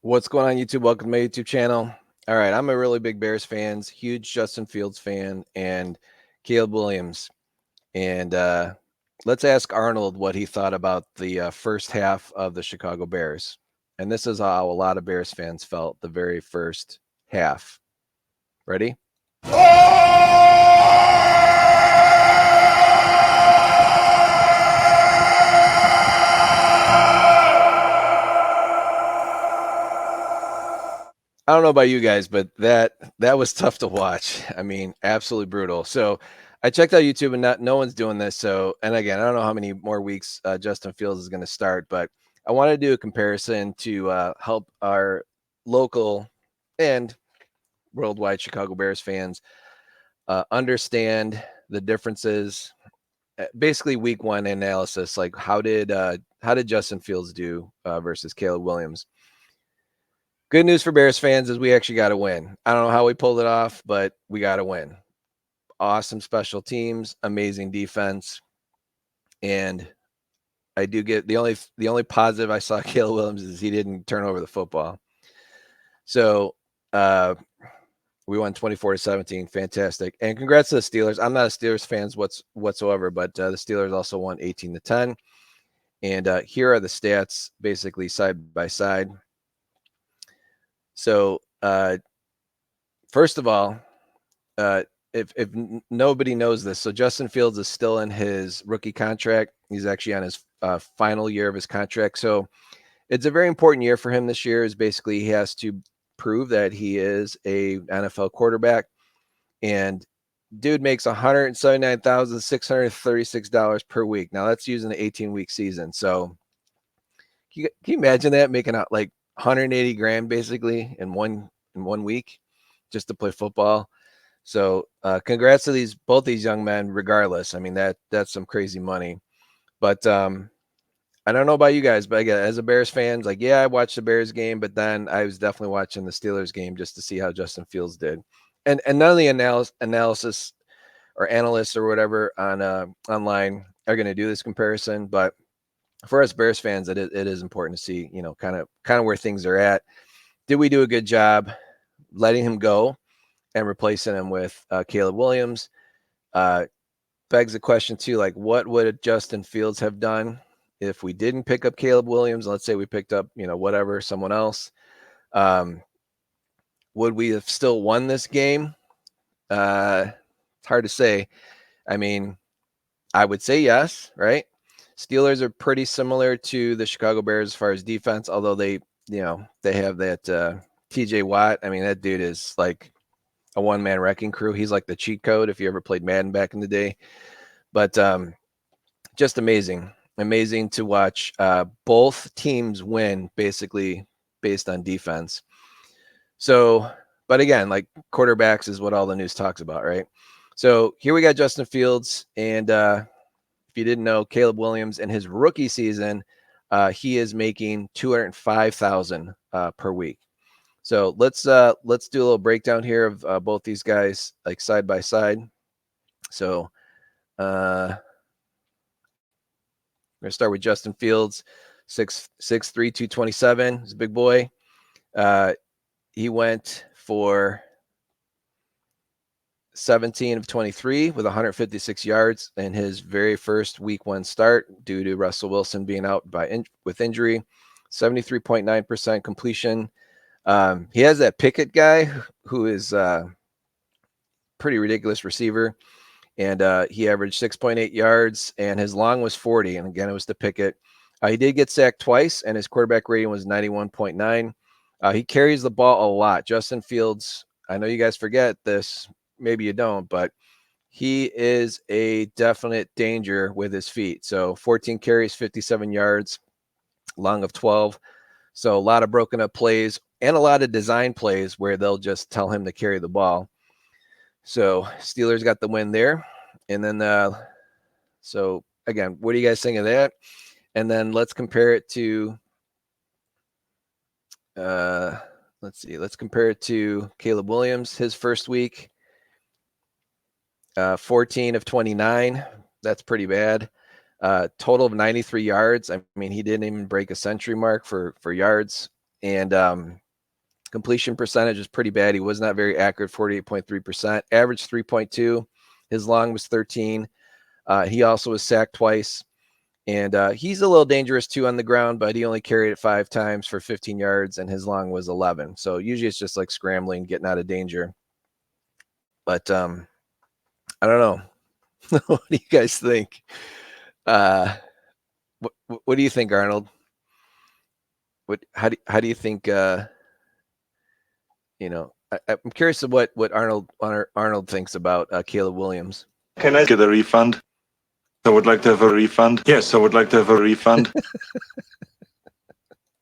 What's going on, YouTube? Welcome to my YouTube channel. All right, I'm a really big Bears fan, huge Justin Fields fan, and Caleb Williams. And let's ask Arnold what he thought about the first half of the Chicago Bears. And this is how a lot of Bears fans felt the very first half. Ready? I don't know about you guys, but that was tough to watch. I mean, absolutely brutal. So I checked out YouTube, and no one's doing this. So, and again, I don't know how many more weeks Justin Fields is going to start, but I want to do a comparison to help our local and worldwide Chicago Bears fans understand the differences. Basically, Week 1 analysis, like how did Justin Fields do versus Caleb Williams? Good news for Bears fans is we actually got to win. I don't know how we pulled it off, but we got to win. Awesome special teams, amazing defense, and I do get the only positive I saw Caleb Williams is he didn't turn over the football. So we won 24-17, fantastic, and congrats to the Steelers. I'm not a Steelers fan whatsoever, but the Steelers also won 18-10. And here are the stats, basically side by side. So first of all, if nobody knows this, so Justin Fields is still in his rookie contract. He's actually on his final year of his contract. So it's a very important year for him this year. Is basically he has to prove that he is a NFL quarterback. And dude makes $179,636 per week. Now that's using an 18-week season. So can you imagine that, making out like 180 grand basically in one week just to play football? So congrats to both these young men regardless. I mean, that's some crazy money. But I don't know about you guys, but again, as a Bears fan, like, yeah, I watched the Bears game, but then I was definitely watching the Steelers game just to see how Justin Fields did. And none of the analysis or analysts or whatever on online are going to do this comparison, but for us Bears fans, it is important to see, kind of where things are at. Did we do a good job letting him go and replacing him with Caleb Williams? Begs the question too, like, what would Justin Fields have done if we didn't pick up Caleb Williams? Let's say we picked up, someone else. Would we have still won this game? It's hard to say. I mean, I would say yes, right? Steelers are pretty similar to the Chicago Bears as far as defense, although they have that TJ Watt. I mean, that dude is like a one-man wrecking crew. He's like the cheat code if you ever played Madden back in the day. But just amazing to watch both teams win basically based on defense. So, but again, like, quarterbacks is what all the news talks about, right? So here we got Justin Fields, and if you didn't know, Caleb Williams in his rookie season, he is making $205,000 per week. So let's do a little breakdown here of both these guys, like, side by side. So we're gonna start with Justin Fields, 6'3", 227. He's a big boy. He went for 17 of 23 with 156 yards in his very first week 1 start due to Russell Wilson being out with injury. 73.9% completion. He has that Pickett guy who is pretty ridiculous receiver, and he averaged 6.8 yards, and his long was 40. And again, it was the Pickett. He did get sacked twice, and his quarterback rating was 91.9. He carries the ball a lot. Justin Fields, I know you guys forget this, maybe you don't, but he is a definite danger with his feet. So 14 carries, 57 yards, long of 12. So a lot of broken up plays and a lot of design plays where they'll just tell him to carry the ball. So Steelers got the win there. And then, so again, what do you guys think of that? And then let's compare it to, let's compare it to Caleb Williams, his first week. 14 of 29. That's pretty bad. Total of 93 yards. I mean, he didn't even break a century mark for yards. And completion percentage was pretty bad. He was not very accurate, 48.3%. Average 3.2. His long was 13. He also was sacked twice. And he's a little dangerous too on the ground, but he only carried it 5 times for 15 yards, and his long was 11. So usually it's just like scrambling, getting out of danger. But I don't know. What do you guys think? What do you think, Arnold? How do you think? I'm curious of what Arnold thinks about Caleb Williams. Can I get a refund? I would like to have a refund. Yes, I would like to have a refund.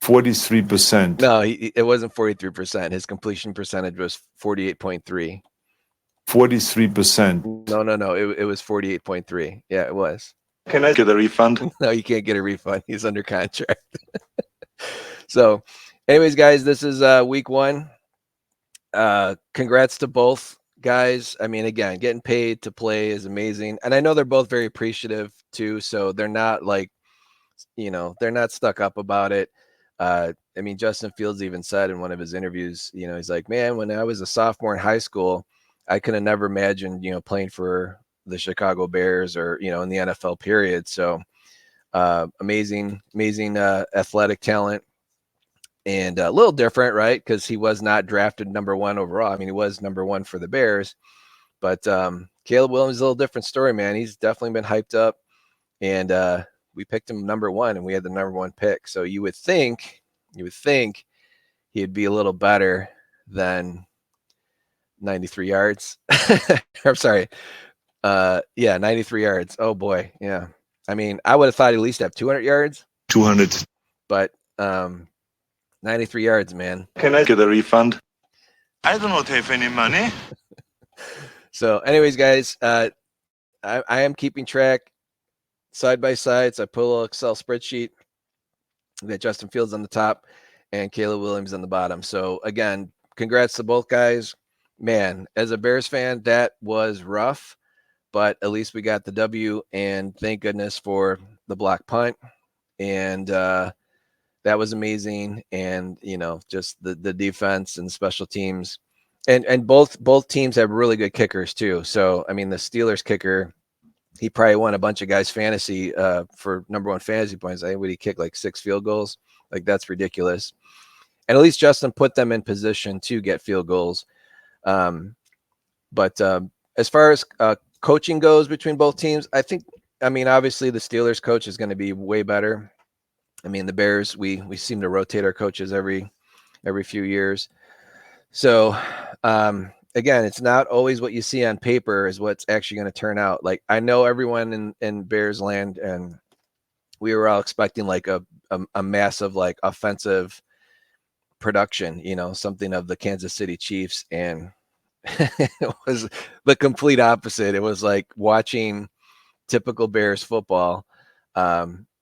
43%. No, it wasn't 43%. His completion percentage was 48.3. 43%. No. It was 48.3. Yeah, it was. Can I get a refund? No, you can't get a refund. He's under contract. So, anyways, guys, this is week 1. Congrats to both guys. I mean, again, getting paid to play is amazing. And I know they're both very appreciative too. So they're not like, they're not stuck up about it. I mean, Justin Fields even said in one of his interviews, he's like, man, when I was a sophomore in high school, I could have never imagined, playing for the Chicago Bears or, in the NFL period. So amazing athletic talent. And a little different, right? Because he was not drafted number 1 overall. I mean, he was number 1 for the Bears. But Caleb Williams is a little different story, man. He's definitely been hyped up. And we picked him number 1, and we had the number 1 pick. So you would think he'd be a little better than 93 yards. I'm sorry. 93 yards. Oh, boy. Yeah. I mean, I would have thought he'd at least have 200 yards. 200. But 93 yards, man. Can I get a refund? I do not have any money. So anyways, guys, I am keeping track side by side. So I put a little Excel spreadsheet. We got Justin Fields on the top and Caleb Williams on the bottom. So again, congrats to both guys. Man, as a Bears fan, that was rough, but at least we got the W, and thank goodness for the block punt. And that was amazing. And, just the defense and special teams, and both teams have really good kickers too. So, I mean, the Steelers kicker, he probably won a bunch of guys fantasy for number 1 fantasy points. I think he kicked like 6 field goals. Like, that's ridiculous. And at least Justin put them in position to get field goals. But as far as coaching goes between both teams, obviously the Steelers coach is going to be way better. I mean, the Bears, we seem to rotate our coaches every few years. So, again, it's not always what you see on paper is what's actually going to turn out. Like, I know everyone in Bears land, and we were all expecting like a massive like offensive production, something of the Kansas City Chiefs, and it was the complete opposite. It was like watching typical Bears football.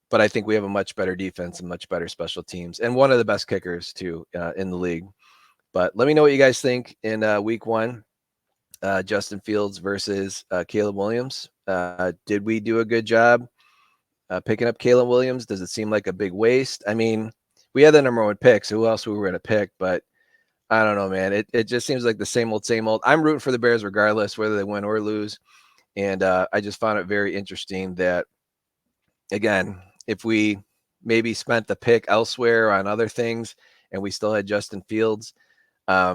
But I think we have a much better defense and much better special teams, and one of the best kickers too in the league. But let me know what you guys think in week 1, Justin Fields versus Caleb Williams. Did we do a good job picking up Caleb Williams? Does it seem like a big waste? I mean, we had the number 1 pick, so who else we were going to pick? But I don't know, man. It just seems like the same old. I'm rooting for the Bears regardless, whether they win or lose. And I just found it very interesting that, again, if we maybe spent the pick elsewhere on other things and we still had Justin Fields, I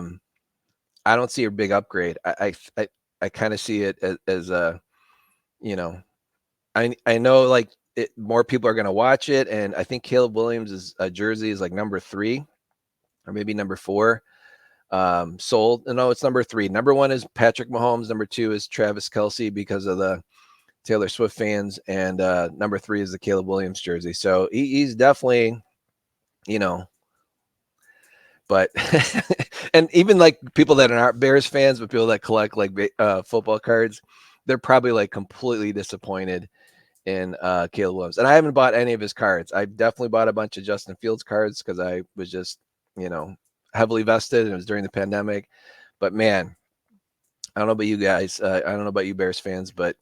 don't see a big upgrade. I kind of see it as a, I know like more people are going to watch it. And I think Caleb Williams' jersey is like number 3 or maybe number 4 sold. No, it's number 3. Number 1 is Patrick Mahomes. Number 2 is Travis Kelce because of the Taylor Swift fans, and number 3 is the Caleb Williams jersey. So he's definitely, but and even like people that aren't Bears fans, but people that collect like football cards, they're probably like completely disappointed in Caleb Williams. And I haven't bought any of his cards. I definitely bought a bunch of Justin Fields cards because I was just, heavily vested, and it was during the pandemic. But man, I don't know about you guys. I don't know about you Bears fans, but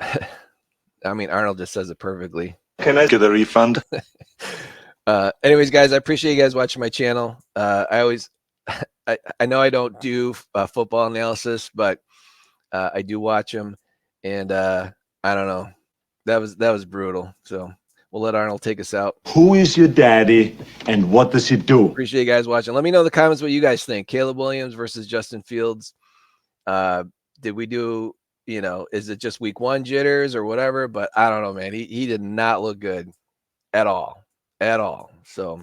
I mean, Arnold just says it perfectly. Can I get a refund? Anyways, guys, I appreciate you guys watching my channel. I always, I know I don't do football analysis, but I do watch them, and I don't know, that was brutal. So we'll let Arnold take us out. Who is your daddy and what does he do? Appreciate you guys watching. Let me know in the comments what you guys think. Caleb Williams versus Justin Fields. Did we do, is it just week 1 jitters or whatever? But I don't know, man. He did not look good at all. So,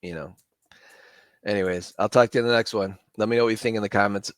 anyways, I'll talk to you in the next one. Let me know what you think in the comments.